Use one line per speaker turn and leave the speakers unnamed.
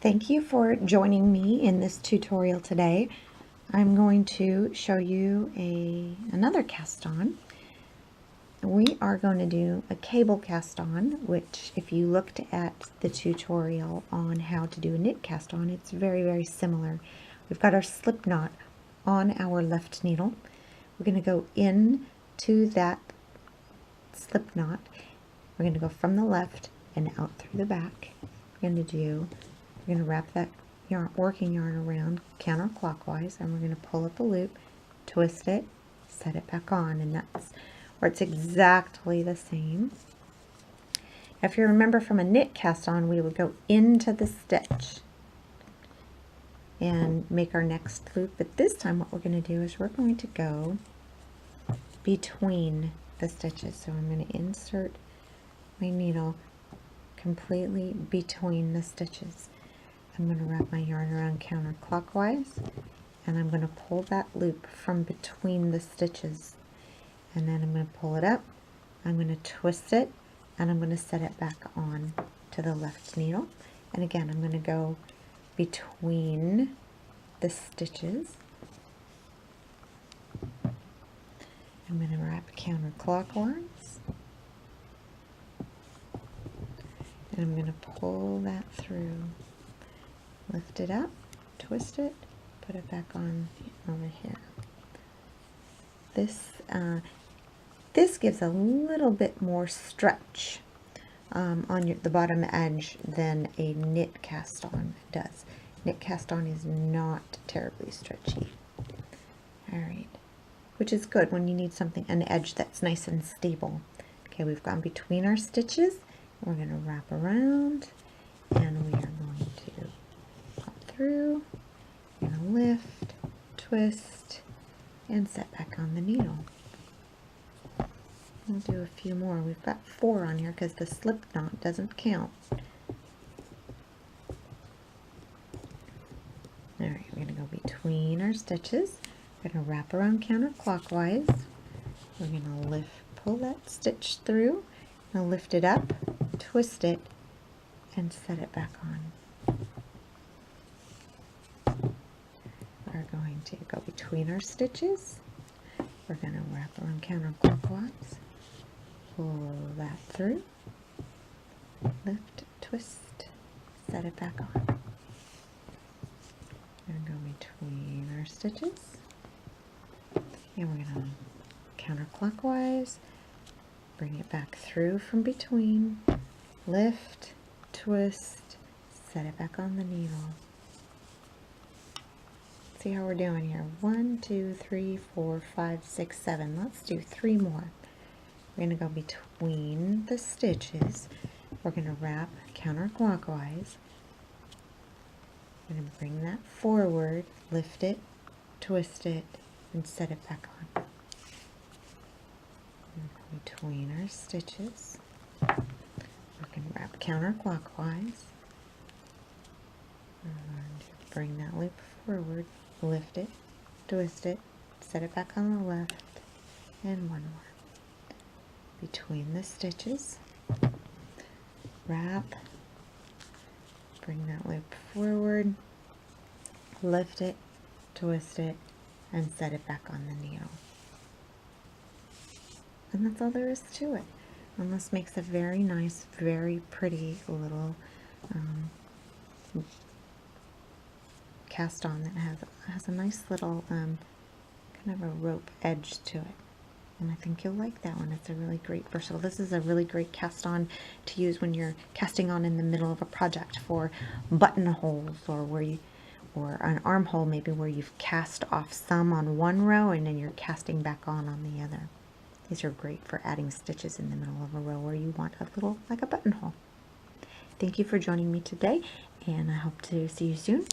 Thank you for joining me in this tutorial today. I'm going to show you another cast on. We are going to do a cable cast on, which if you looked at the tutorial on how to do a knit cast on, it's very, very similar. We've got our slip knot on our left needle. We're going to go into that slip knot. We're going to go from the left and out through the back. We're going to wrap that working yarn around counterclockwise, and we're going to pull up a loop, twist it, set it back on, and that's where it's exactly the same. If you remember from a knit cast on, we would go into the stitch and make our next loop, but this time what we're going to do is we're going to go between the stitches. So I'm going to insert my needle completely between the stitches. I'm going to wrap my yarn around counterclockwise, and I'm going to pull that loop from between the stitches, and then I'm going to pull it up, I'm going to twist it, and I'm going to set it back on to the left needle. And again, I'm going to go between the stitches. I'm going to wrap counterclockwise, and I'm going to pull that through. Lift it up, twist it, put it back on over here. This gives a little bit more stretch on the bottom edge than a knit cast on does. Knit cast on is not terribly stretchy. Alright, which is good when you need something, an edge that's nice and stable. Okay, we've gone between our stitches. We're going to wrap around, and we are going to through, and lift, twist, and set back on the needle. We'll do a few more. We've got 4 on here because the slip knot doesn't count. Alright, we're going to go between our stitches. We're going to wrap around counterclockwise. We're going to lift, pull that stitch through, and lift it up, twist it, and set it back on. We're going to go between our stitches. We're going to wrap around counterclockwise, pull that through, lift, twist, set it back on. We're going to go between our stitches, and we're going to counterclockwise, bring it back through from between, lift, twist, set it back on the needle. See how we're doing here. 1, 2, 3, 4, 5, 6, 7. Let's do 3 more. We're going to go between the stitches. We're going to wrap counterclockwise. We're going to bring that forward, lift it, twist it, and set it back on. Between our stitches, we're going to wrap counterclockwise. We're going to bring that loop forward, lift it, twist it, set it back on the left, and 1 more. Between the stitches, wrap, bring that loop forward, lift it, twist it, and set it back on the needle. And that's all there is to it. And this makes a very nice, very pretty little cast on that has a nice little kind of a rope edge to it, and I think you'll like that one. It's a really great versatile. This is a really great cast on to use when you're casting on in the middle of a project for buttonholes, or or an armhole maybe, where you've cast off some on one row and then you're casting back on the other. These are great for adding stitches in the middle of a row where you want a little, like a buttonhole. Thank you for joining me today, and I hope to see you soon.